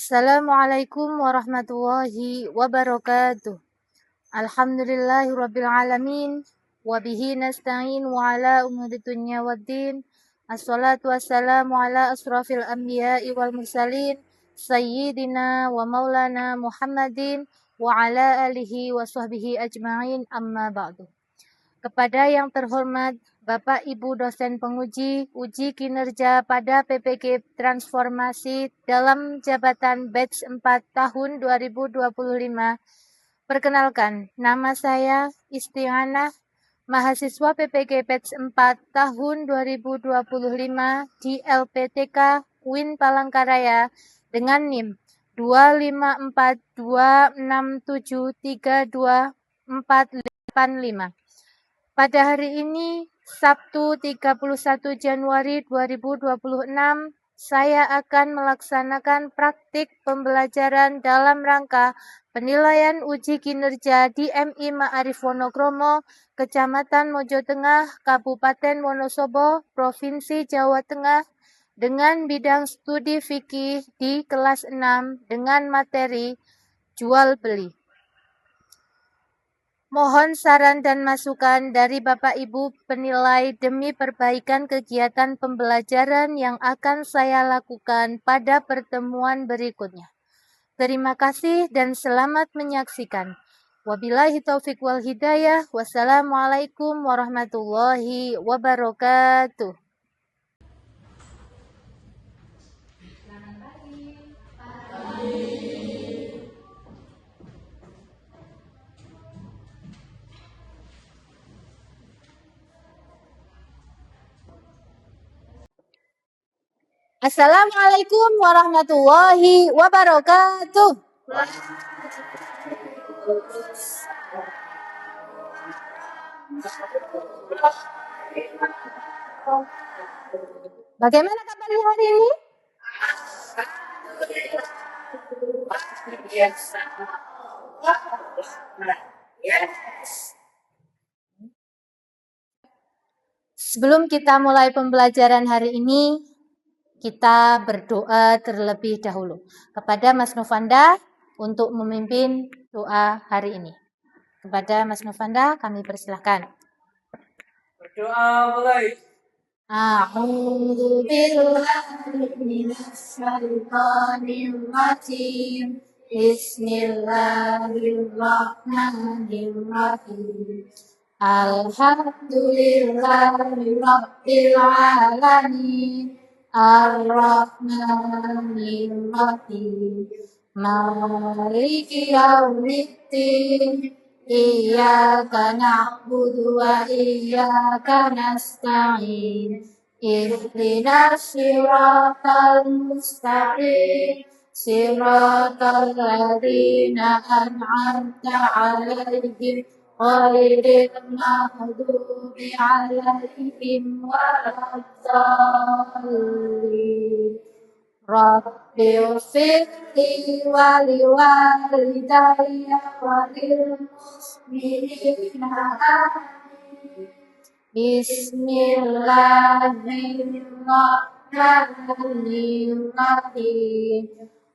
Assalamualaikum warahmatullahi wabarakatuh. Alhamdulillahirabbil alamin wa bihi nasta'in wa ala umuri dunya waddin. Assalatu wassalamu ala asrafil anbiya'i wal mursalin sayyidina wa maulana Muhammadin wa ala alihi wa sahbihi ajma'in, amma ba'du. Kepada yang terhormat Bapak Ibu dosen penguji uji kinerja pada PPG Transformasi dalam jabatan batch 4 tahun 2025. Perkenalkan, nama saya Isti'anah, mahasiswa PPG batch 4 tahun 2025 di LPTK UIN Palangkaraya dengan NIM 25426732485. Pada hari ini, Sabtu 31 Januari 2026, saya akan melaksanakan praktik pembelajaran dalam rangka penilaian uji kinerja di MI Ma'arif Wonokromo, Kecamatan Mojotengah, Kabupaten Wonosobo, Provinsi Jawa Tengah, dengan bidang studi fikih di kelas 6 dengan materi jual beli. Mohon saran dan masukan dari Bapak Ibu penilai demi perbaikan kegiatan pembelajaran yang akan saya lakukan pada pertemuan berikutnya. Terima kasih dan selamat menyaksikan. Wabillahi taufiq wal hidayah. Wassalamualaikum warahmatullahi wabarakatuh. Assalamualaikum warahmatullahi wabarakatuh. Bagaimana kabarnya hari ini? Sebelum kita mulai pembelajaran hari ini, kita berdoa terlebih dahulu kepada Mas Novanda untuk memimpin doa hari ini. Kepada Mas Novanda kami persilahkan. Berdoa mulai. A'udzu billahi minasy syaithanir rajim. Bismillahirrahmanirrahim. Alhamdulillahi rabbil alamin. Ar-Rahmanir-Rahim. Maliki yaumiddin. Iyyaka na'budu wa iyyaka nasta'in. Ihdinas siratal mustaqim. Siratal ladzina an'amta 'alaihim ghairil maghdubi 'alaihim waladdallin. Rabbighfirli wa liwalidayya wa lil muslimina amin. Bismillahirrahmanirrahim.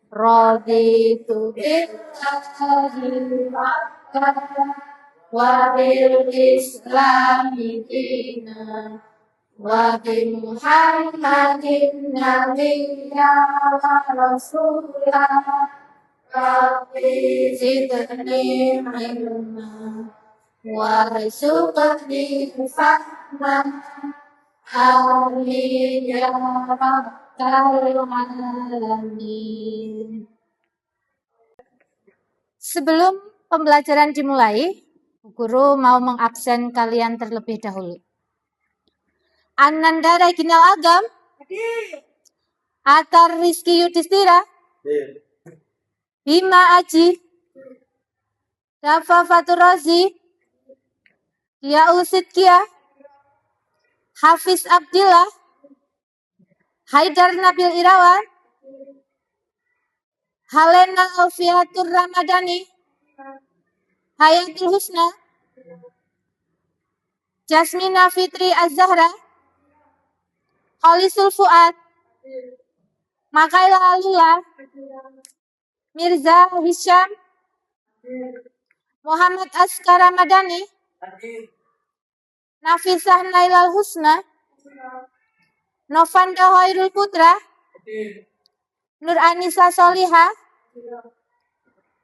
Raditu billahi rabban wa bil islami dinan wa bi Muhammadin nabiyya wa rasulah. Rabbi zidni ilma warzuqni fahman. Amin ya rabbal alamin. Sebelum pembelajaran dimulai, guru mau mengabsen kalian terlebih dahulu. Ananda Reginal Agam, Atar Rizky Yudhistira, Bima Aji, Rafa Fatur Razi, Dia Usidkia, Hafiz Abdillah, Haidar Nabil Irawan, Halena Alfiatur Ramadhani, Hayatul Husna, Jasmina Fitri Az-Zahra, Khalisul Fuad, Makaila Alula, Mirza Hisham, Muhammad Askar Ramadhani, Nafisah Nailal Husna, Novanda Hoirul Putra, Nur Anissa Soliha,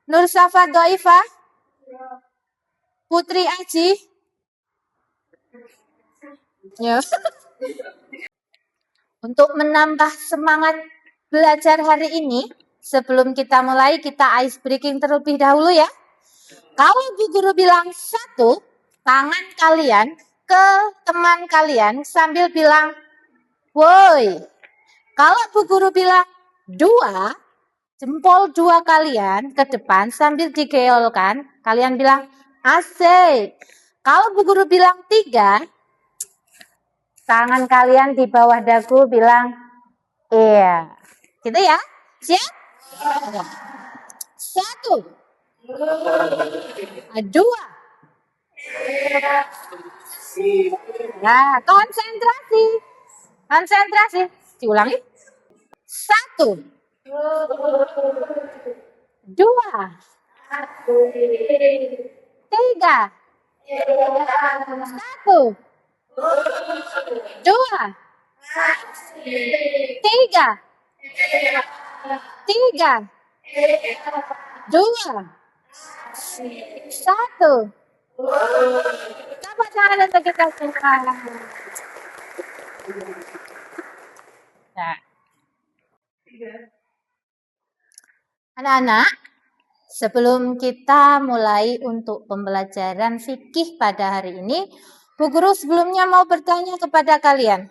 Nur Safa Doifa, Putri Aji. Ya. Untuk menambah semangat belajar hari ini, sebelum kita mulai, kita ice breaking terlebih dahulu ya. Kalau Bu Guru bilang 1, tangan kalian ke teman kalian sambil bilang, woi. Kalau Bu Guru bilang 2, jempol 2 kalian ke depan sambil digeolkan, kalian bilang, asik. Kalau Bu Guru bilang 3, tangan kalian di bawah dagu bilang, iya. Gitu ya? Siap? 1, 2. Nah, konsentrasi. Konsentrasi. Diulangi. 1, 2, 3. 1, 2, 3. 3, 2, 1. Tepuk tangan untuk kita semua. Nah. Anak-anak, sebelum kita mulai untuk pembelajaran fikih pada hari ini, Bu Guru sebelumnya mau bertanya kepada kalian.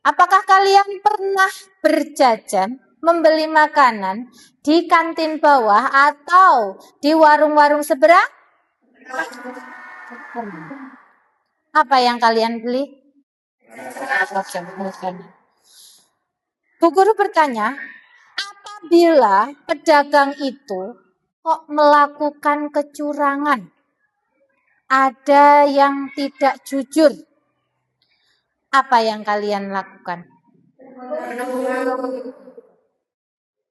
Apakah kalian pernah berjajan, membeli makanan di kantin bawah atau di warung-warung seberang? Apa yang kalian beli? Bu Guru bertanya, apabila pedagang itu kok melakukan kecurangan, ada yang tidak jujur, apa yang kalian lakukan?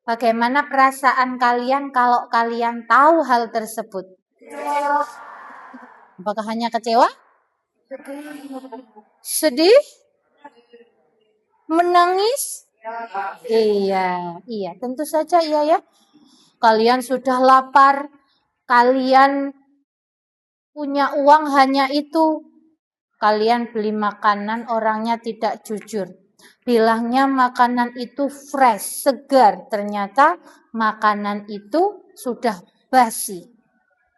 Bagaimana perasaan kalian kalau kalian tahu hal tersebut? Apakah hanya kecewa? Sedih? Menangis? Iya, tentu saja iya ya. Kalian sudah lapar, kalian punya uang hanya itu. Kalian beli makanan, orangnya tidak jujur. Bilangnya makanan itu fresh, segar. Ternyata makanan itu sudah basi.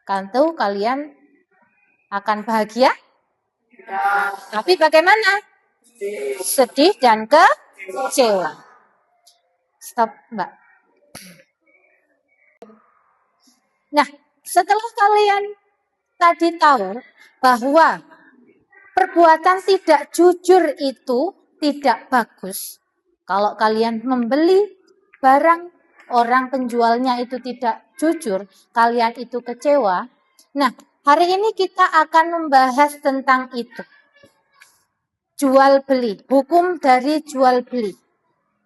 Tentu kalian akan bahagia? Tapi bagaimana? Sedih dan kecewa. Stop, Mbak. Nah, setelah kalian tadi tahu bahwa perbuatan tidak jujur itu tidak bagus. Kalau kalian membeli barang, orang penjualnya itu tidak jujur, kalian itu kecewa. Nah, hari ini kita akan membahas tentang itu. Jual beli, hukum dari jual beli.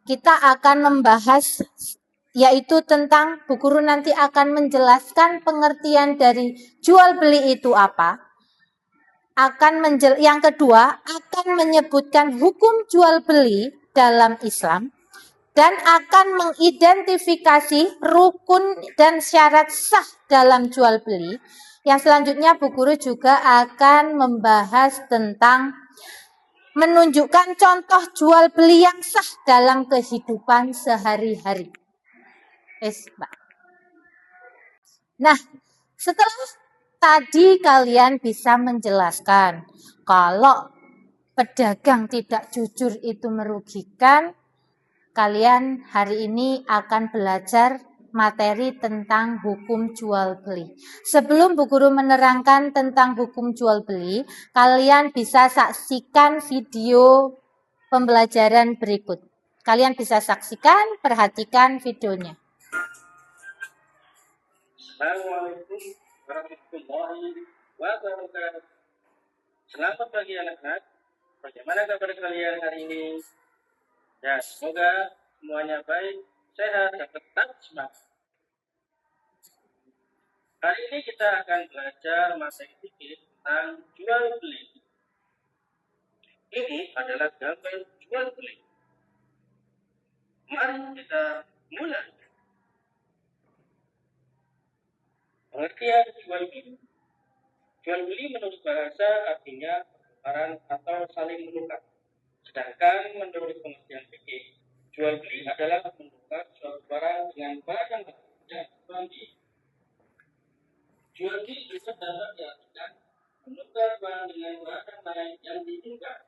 Kita akan membahas yaitu tentang Bu Guru nanti akan menjelaskan pengertian dari jual beli itu apa. Yang kedua akan menyebutkan hukum jual beli dalam Islam dan akan mengidentifikasi rukun dan syarat sah dalam jual beli. Yang selanjutnya Bu Guru juga akan membahas tentang menunjukkan contoh jual beli yang sah dalam kehidupan sehari-hari. Nah, setelah tadi kalian bisa menjelaskan kalau pedagang tidak jujur itu merugikan, kalian hari ini akan belajar materi tentang hukum jual beli. Sebelum Bu Guru menerangkan tentang hukum jual beli, kalian bisa saksikan video pembelajaran berikut. Kalian bisa saksikan, perhatikan videonya. Assalamualaikum warahmatullahi wabarakatuh. Selamat pagi anak-anak. Bagaimana kabar kalian hari ini? Ya, semoga semuanya baik, sehat, dan tetap semangat. Hari ini kita akan belajar materi sedikit tentang jual beli. Ini adalah gambar jual beli. Mari kita mulai. Pengertian jual beli. Jual beli menurut bahasa artinya pertukaran atau saling menukar. Sedangkan menurut pengertian fikih, jual beli adalah menukar suatu barang dengan barang lain yang dibeli. Jual beli juga dapat diartikan menukar barang dengan barang lain yang diinginkan.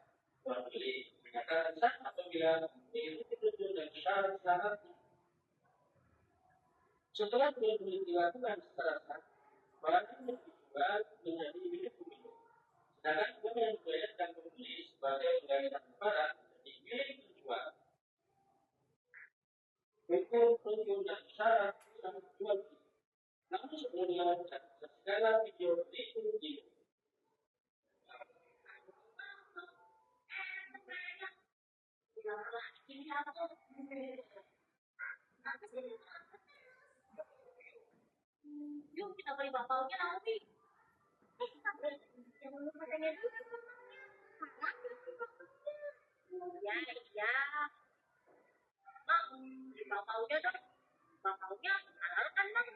Jual beli menyatakan sah apabila memiliki ketentuan dan syarat-syarat. Setelah jual beli dilakukan secara sah, barang yang dijual menjadi milik pemilik. Sedangkan uang yang dibayarkan pembeli sebagai penggantian barang menjadi milik penjual. Hukum penjual dan syarat yang jual beli. Namun sebelum dilanjutkan, segala video berikut ini. Yuk kita beli bapaunya nanti. Ya, iya. Bang, beli bapaunya dong. Bapaunya halal kan, Bang?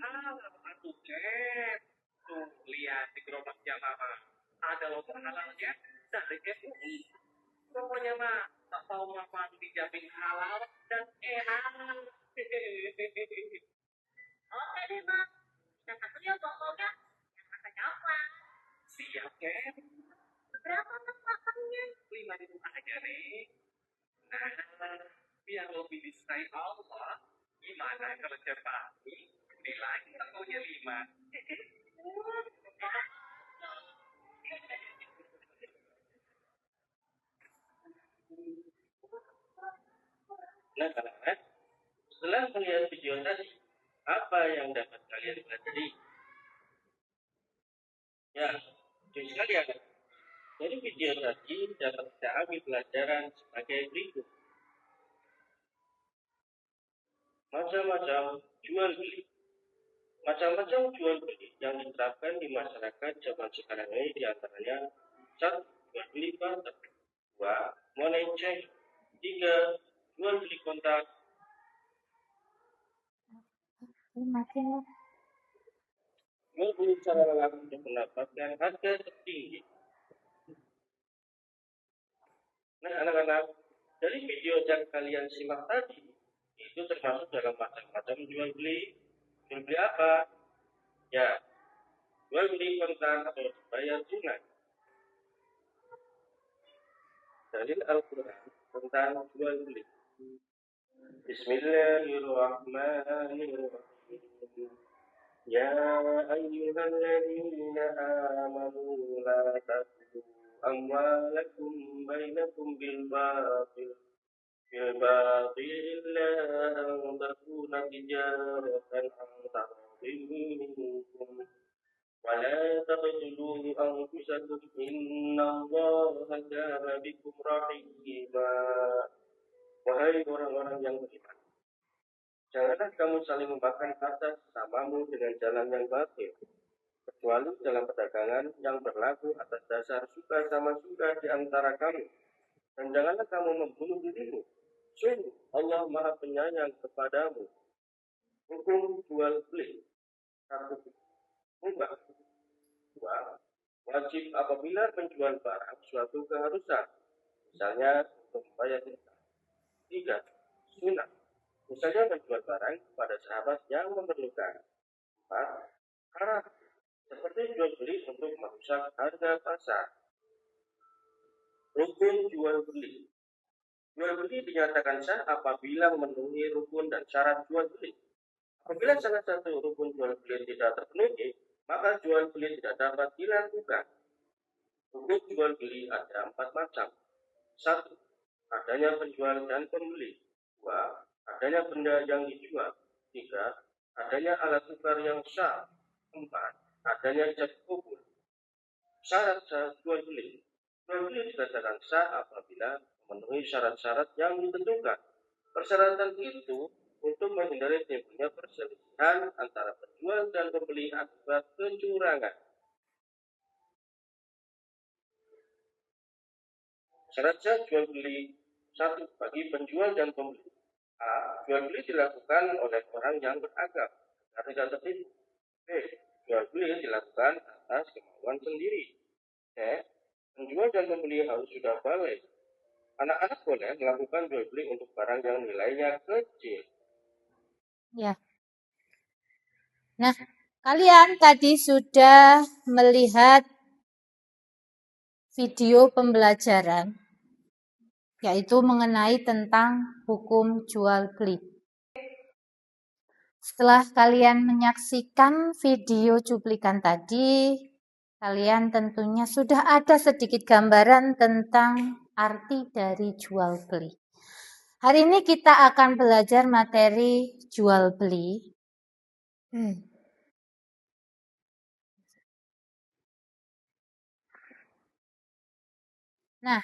Halal atuh Cep. Tuh lihat di gerobaknya mama. Ada logo halalnya dari MUI. Pokoknya mah tak tahu mama dijamin halal dan enak. Oke deh, Bang. Kita satu ya bapaunya. Yang rasa coklat. Siap Cep. Berapa Bang makannya? 5.000 aja nih. Nah, biar lebih disukai Allah, gimana kalau Cepati nilai tahunya 5? Nah, anak-anak, setelah melihat video tadi, apa yang dapat kalian pelajari? Ya, jadi sekalian. Dari video tadi dapat kita ambil pelajaran sebagai berikut. Macam-macam jual beli. Macam-macam jual beli yang diterapkan di masyarakat zaman sekarang ini diantaranya 1. Jual beli barter. 2. Money change. 3. Jual beli kontak. Jual beli secara langsung untuk mendapatkan harga tertinggi. Nah, anak-anak, dari video yang kalian simak tadi, itu termasuk dalam macam-macam jual beli. Jual beli apa? Ya, jual beli kontak atau bayar tunai. Dalil Al-Quran tentang jual beli. Bismillahirrahmanirrahim. Ya ayyuhalladzina amanu la ta'kulu amwalakum bainakum bil batil illa an takuna tijaratan an taradin minkum wa la taqtulu anfusakum innallaha kana bikum rahima. Wahai orang-orang yang beriman, janganlah kamu saling memakan harta sesamamu dengan jalan yang batil, kecuali dalam perdagangan yang berlaku atas dasar suka sama suka di antara kamu. Dan janganlah kamu membunuh dirimu. Sungguh Allah Maha Penyayang kepadamu. Hukum jual beli. 1. Mubah. 2. Wajib apabila menjual barang suatu keharusan, misalnya untuk membayar hutang. 3. Sunnah. Misalnya menjual barang pada sahabat yang memerlukan. 4. Haram. Seperti jual beli untuk merusak harga pasar. Rukun jual beli. Jual beli dinyatakan sah apabila memenuhi rukun dan syarat jual beli. Apabila salah satu rukun jual beli tidak terpenuhi, maka jual beli tidak dapat dilakukan. Rukun jual beli ada 4 macam. 1. Adanya penjual dan pembeli. 2. Adanya benda yang dijual. 3. Adanya alat tukar yang sah. 4. Adanya jas kubur. Syarat-syarat jual beli. Jual beli dikatakan sah apabila memenuhi syarat-syarat yang ditentukan. Persyaratan itu untuk menghindari timbulnya perselisihan antara penjual dan pembeli akibat kecurangan. Syaratnya jual beli satu bagi penjual dan pembeli. A. Jual beli dilakukan oleh orang yang beragam agar tidak tertipu. B. Jual beli dilakukan atas kemauan sendiri. C. Penjual dan pembeli harus sudah balik. Anak-anak boleh melakukan jual beli untuk barang yang nilainya kecil. Ya. Nah, kalian tadi sudah melihat video pembelajaran, yaitu mengenai tentang hukum jual beli. Setelah kalian menyaksikan video cuplikan tadi, kalian tentunya sudah ada sedikit gambaran tentang arti dari jual beli. Hari ini kita akan belajar materi jual beli. Nah,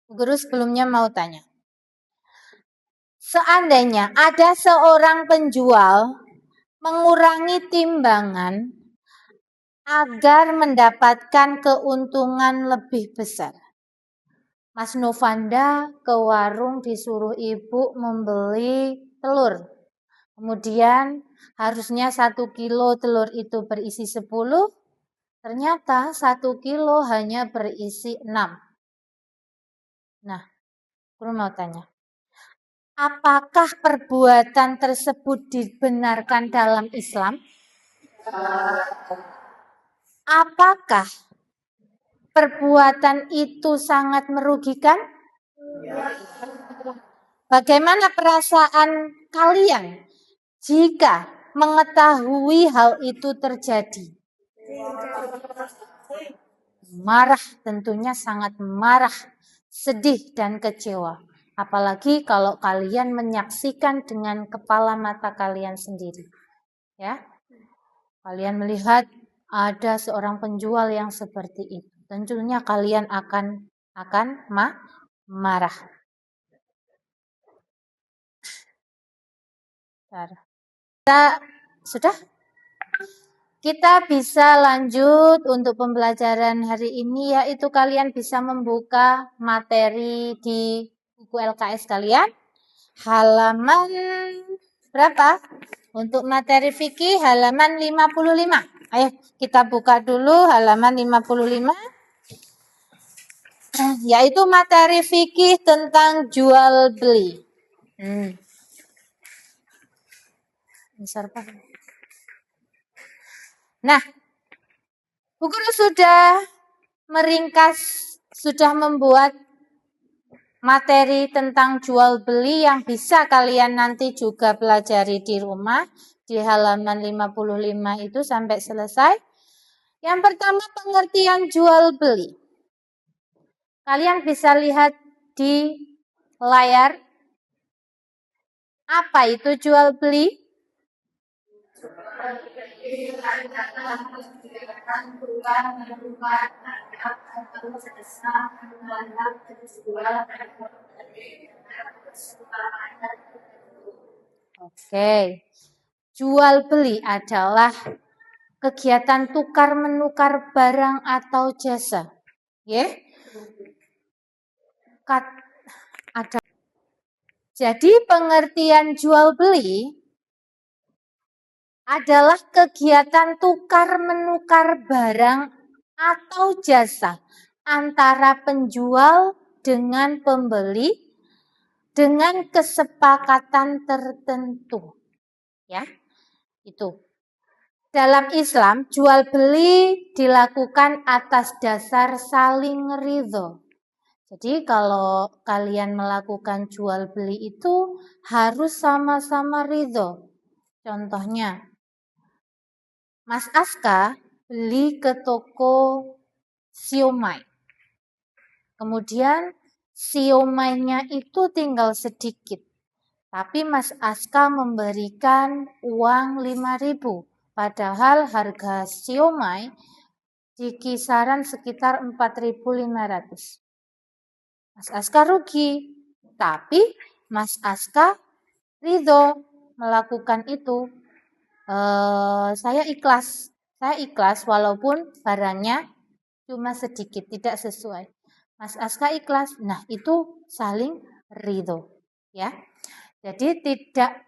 guru sebelumnya mau tanya. Seandainya ada seorang penjual mengurangi timbangan agar mendapatkan keuntungan lebih besar. Mas Novanda ke warung disuruh ibu membeli telur. Kemudian harusnya 1 kilo telur itu berisi 10, ternyata 1 kilo hanya berisi 6. Nah, guru mau tanya, apakah perbuatan tersebut dibenarkan dalam Islam? Apakah perbuatan itu sangat merugikan? Bagaimana perasaan kalian jika mengetahui hal itu terjadi? Marah, tentunya sangat marah, sedih dan kecewa. Apalagi kalau kalian menyaksikan dengan kepala mata kalian sendiri. Ya. Kalian melihat ada seorang penjual yang seperti itu. Tentunya kalian akan marah. Sudah? Kita bisa lanjut untuk pembelajaran hari ini, yaitu kalian bisa membuka materi di buku LKS kalian. Halaman berapa? Untuk materi fikih halaman 55. Ayo kita buka dulu halaman 55. Yaitu materi fikih tentang jual beli. Besar Pak. Nah, guru sudah meringkas, sudah membuat materi tentang jual beli yang bisa kalian nanti juga pelajari di rumah di halaman 55 itu sampai selesai. Yang pertama, pengertian jual beli. Kalian bisa lihat di layar. Apa itu jual beli? Oke. Jual beli adalah kegiatan tukar menukar barang atau jasa. Jadi pengertian jual beli adalah kegiatan tukar menukar barang atau jasa antara penjual dengan pembeli dengan kesepakatan tertentu. Ya, itu. Dalam Islam, jual beli dilakukan atas dasar saling ridho. Jadi kalau kalian melakukan jual beli itu harus sama-sama ridho. Contohnya, Mas Aska beli ke toko siomay. Kemudian siomay-nya itu tinggal sedikit. Tapi Mas Aska memberikan uang 5.000. Padahal harga siomay di kisaran sekitar 4.500. Mas Aska rugi, tapi Mas Aska ridho melakukan itu. Saya ikhlas walaupun barangnya cuma sedikit, tidak sesuai. Mas Aska ikhlas, nah itu saling ridho, ya. Jadi tidak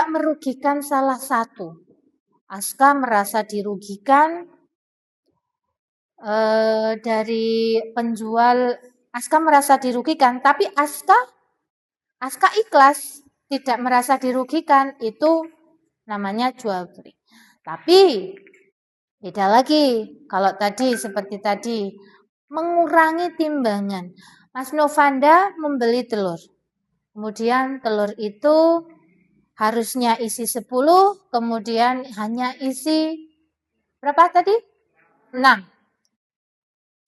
merugikan salah satu. Aska merasa dirugikan dari penjual, Aska merasa dirugikan, tapi Aska ikhlas, tidak merasa dirugikan, itu namanya jual beli. Tapi beda lagi, kalau tadi seperti tadi, mengurangi timbangan. Mas Novanda membeli telur, kemudian telur itu harusnya isi 10, kemudian hanya isi berapa tadi? 6.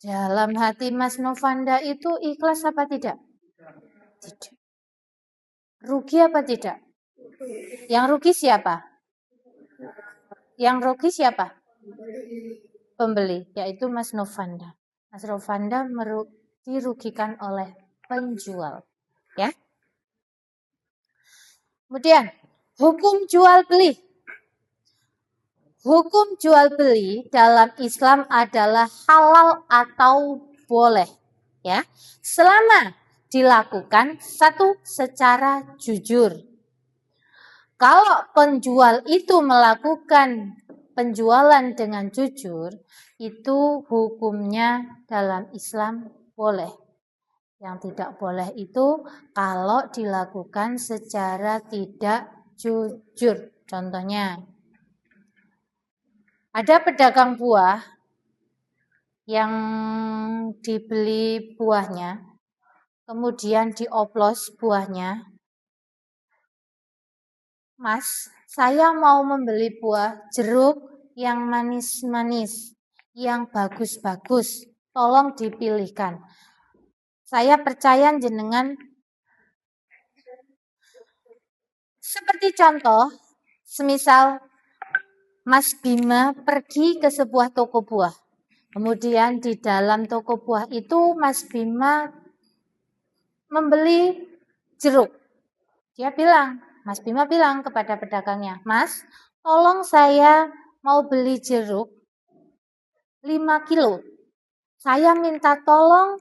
Dalam hati Mas Novanda itu ikhlas apa tidak? Tidak. Rugi apa tidak? Yang rugi siapa? Yang rugi siapa? Pembeli, yaitu Mas Novanda. Mas Novanda dirugikan oleh penjual, ya. Kemudian hukum jual beli. Hukum jual beli dalam Islam adalah halal atau boleh, ya. Selama dilakukan satu secara jujur. Kalau penjual itu melakukan penjualan dengan jujur, itu hukumnya dalam Islam boleh. Yang tidak boleh itu kalau dilakukan secara tidak jujur. Contohnya, ada pedagang buah yang dibeli buahnya, kemudian dioplos buahnya. Mas, saya mau membeli buah jeruk yang manis-manis, yang bagus-bagus. Tolong dipilihkan. Saya percaya jenengan, seperti contoh, semisal Mas Bima pergi ke sebuah toko buah. Kemudian di dalam toko buah itu Mas Bima membeli jeruk. Mas Bima bilang kepada pedagangnya, Mas, tolong saya mau beli jeruk 5 kilo. Saya minta tolong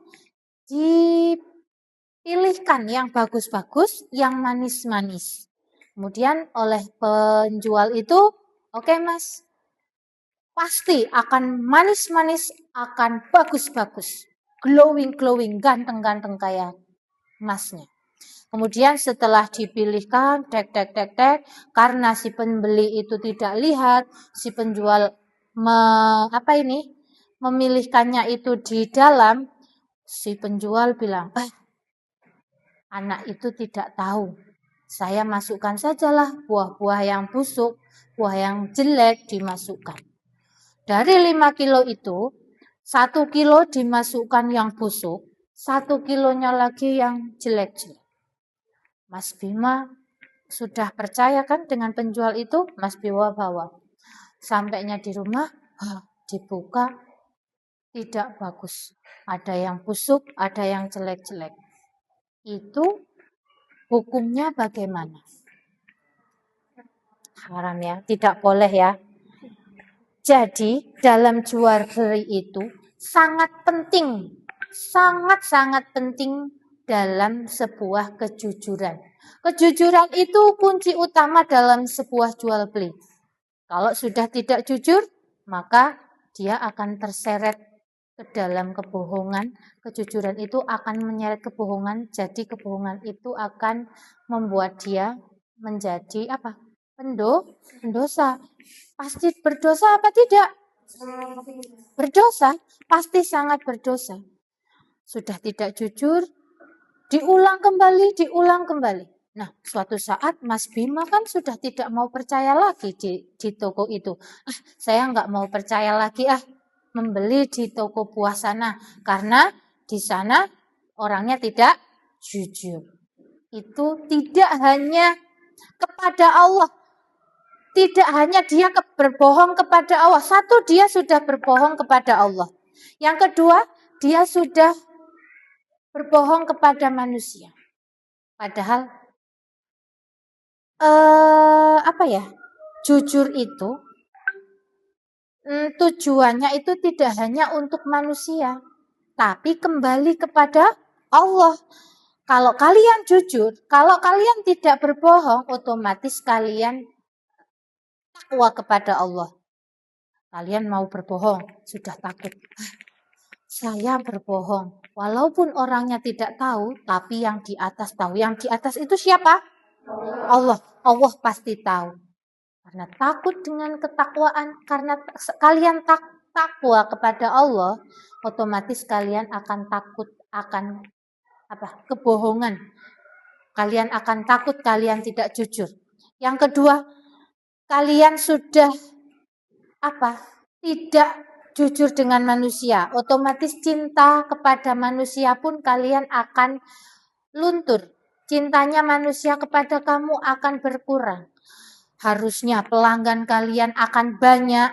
dipilihkan yang bagus-bagus, yang manis-manis. Kemudian oleh penjual itu, oke Mas, pasti akan manis-manis, akan bagus-bagus. Glowing-glowing, ganteng-ganteng kayak Masnya. Kemudian setelah dipilihkan, karena si pembeli itu tidak lihat, si penjual memilihkannya itu di dalam, si penjual bilang, anak itu tidak tahu. Saya masukkan sajalah buah-buah yang busuk, buah yang jelek dimasukkan. Dari 5 kilo itu, 1 kilo dimasukkan yang busuk, 1 kilonya lagi yang jelek-jelek. Mas Bima sudah percaya kan dengan penjual itu, Mas Bima bawa. Sampainya di rumah, dibuka, tidak bagus. Ada yang busuk, ada yang jelek-jelek. Itu hukumnya bagaimana? Haram ya, tidak boleh ya. Jadi dalam jual beli itu sangat penting, sangat-sangat penting dalam sebuah kejujuran. Kejujuran itu kunci utama dalam sebuah jual beli. Kalau sudah tidak jujur, maka dia akan terseret ke dalam kebohongan. Kejujuran itu akan menyeret kebohongan, jadi kebohongan itu akan membuat dia menjadi pendosa. Pasti berdosa apa tidak? Berdosa, pasti sangat berdosa. Sudah tidak jujur, diulang kembali. Nah, suatu saat Mas Bima kan sudah tidak mau percaya lagi di toko itu. Saya nggak mau percaya lagi membeli di toko buah sana. Karena di sana orangnya tidak jujur. Itu tidak hanya kepada Allah. Tidak hanya dia berbohong kepada Allah. Satu, dia sudah berbohong kepada Allah. Yang kedua, dia sudah berbohong kepada manusia. Padahal apa ya? Jujur itu tujuannya itu tidak hanya untuk manusia, tapi kembali kepada Allah. Kalau kalian jujur, kalau kalian tidak berbohong, otomatis kalian takwa kepada Allah. Kalian mau berbohong, sudah takut. Saya berbohong. Walaupun orangnya tidak tahu, tapi yang di atas tahu. Yang di atas itu siapa? Allah. Allah pasti tahu. Karena takut dengan ketakwaan, karena kalian takwa kepada Allah, otomatis kalian akan takut akan kebohongan. Kalian akan takut kalian tidak jujur. Yang kedua, kalian sudah tidak jujur dengan manusia. Otomatis cinta kepada manusia pun kalian akan luntur. Cintanya manusia kepada kamu akan berkurang. Harusnya pelanggan kalian akan banyak,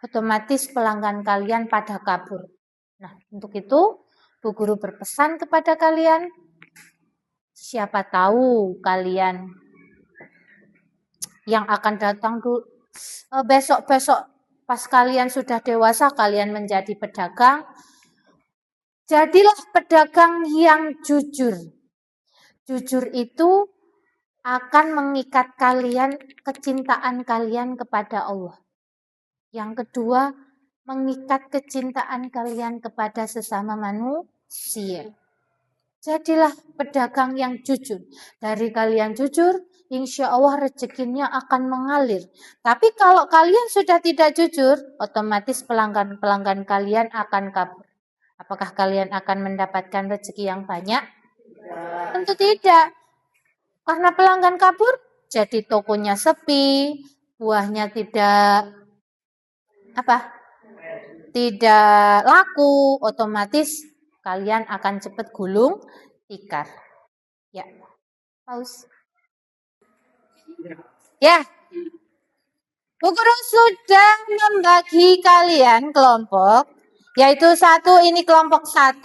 otomatis pelanggan kalian pada kabur. Nah, untuk itu Bu Guru berpesan kepada kalian, siapa tahu kalian yang akan datang besok-besok pas kalian sudah dewasa, kalian menjadi pedagang. Jadilah pedagang yang jujur. Jujur itu akan mengikat kalian, kecintaan kalian kepada Allah. Yang kedua, mengikat kecintaan kalian kepada sesama manusia. Jadilah pedagang yang jujur. Dari kalian jujur, insya Allah rezekinya akan mengalir. Tapi kalau kalian sudah tidak jujur, otomatis pelanggan-pelanggan kalian akan kabur. Apakah kalian akan mendapatkan rezeki yang banyak? Tentu tidak. Karena pelanggan kabur, jadi tokonya sepi, buahnya tidak laku, otomatis kalian akan cepat gulung tikar. Ya, paus. Ya, Bu Guru sudah membagi kalian kelompok, yaitu satu ini kelompok 1,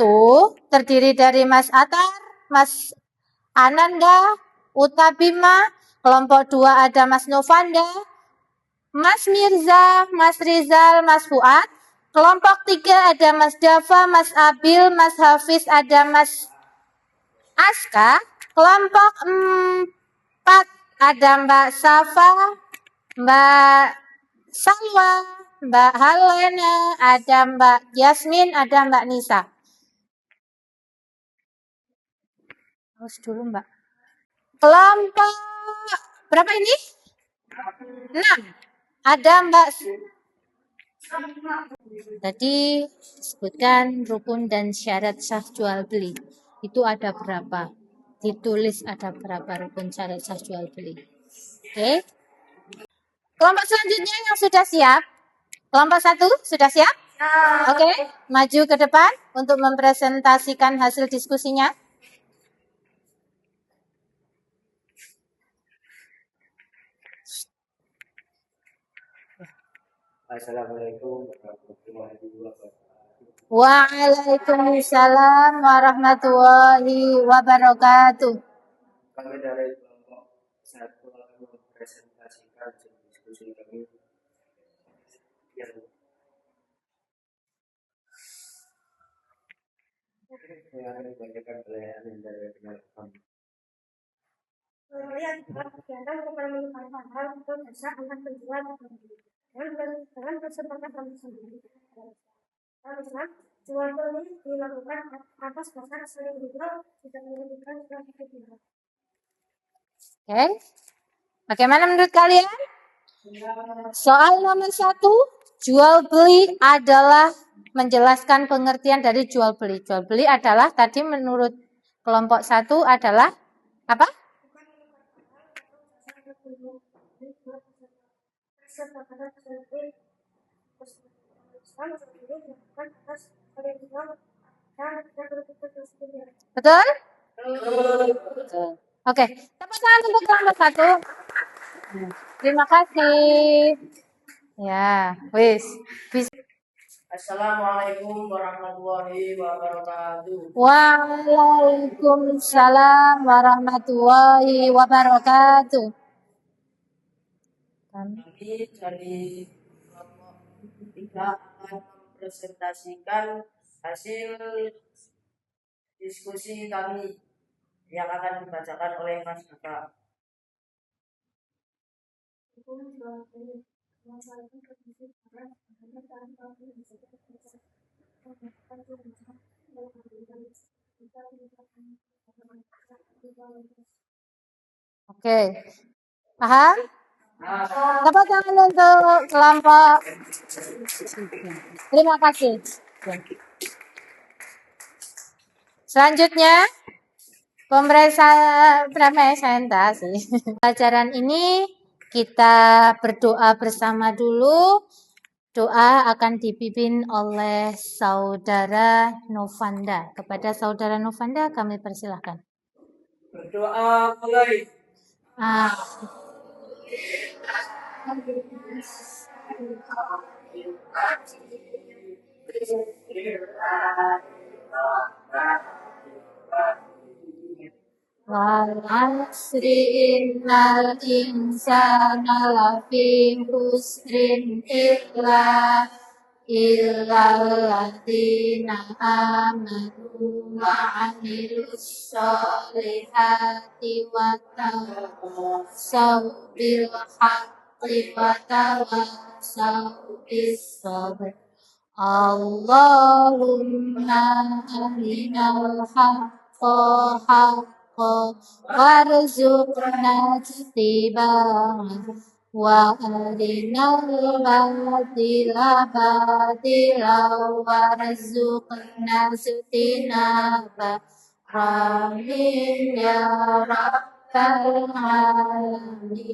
terdiri dari Mas Atar, Mas Ananda, Utabima. Kelompok 2 ada Mas Novanda, Mas Mirza, Mas Rizal, Mas Fuad. Kelompok 3 ada Mas Dava, Mas Abil, Mas Hafiz, ada Mas Aska. Kelompok 4 ada Mbak Safa, Mbak Salwa, Mbak Halena, ada Mbak Yasmin, ada Mbak Nisa. Terus dulu Mbak. Kelompok berapa ini? 6. Ada Mbak. Tadi disebutkan rukun dan syarat sah jual beli. Itu ada berapa? Ditulis ada berapa rukun syarat sah jual beli. Oke. Kelompok selanjutnya yang sudah siap. Kelompok 1 sudah siap? Oke, maju ke depan untuk mempresentasikan hasil diskusinya. Assalamualaikum warahmatullahi wabarakatuh. Waalaikumsalam warahmatullahi wabarakatuh. Kami dari kelompok 1 akan mempresentasikan diskusi kami yang membagikan pelayanan dari kami. Pembelian kegiatan kepada menyimpan hal untuk bisa akan penjual dengan kesepakatan sendiri. Misalnya, jual beli dilakukan atas dasar saling dijual tidak merugikan suatu pihak. Oke, bagaimana menurut kalian? Soal nomor 1, jual beli adalah menjelaskan pengertian dari jual beli. Jual beli adalah tadi menurut kelompok 1 adalah apa? Betul? Oke, tepuk tangan untuk kelompok 1. Terima kasih. Ya, wis. Assalamualaikum warahmatullahi wabarakatuh. Waalaikumsalam warahmatullahi wabarakatuh. Kami dari kelompok 3 akan mempresentasikan hasil diskusi kami yang akan dibacakan oleh Mas Kakak. Oke. Paham? Tepuk tangan untuk kelompok. Terima kasih. Selanjutnya, presentasi. Pelajaran ini kita berdoa bersama dulu. Doa akan dipimpin oleh Saudara Novanda. Kepada Saudara Novanda kami persilahkan. Berdoa mulai. Wal asri innal insana lafi khusrin illa alladzina amanu wa amilus solihati wa tawassaw bil haqqi wa tawassaw bis sabr. Allahumma arinal haqqa haqqa warzuqna ittiba'ah wa arinal batila batila warzuqna ijtinabah. Amin ya rabbal alamin.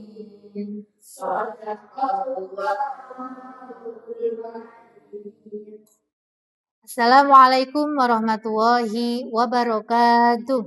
Assalamualaikum warahmatullahi wabarakatuh.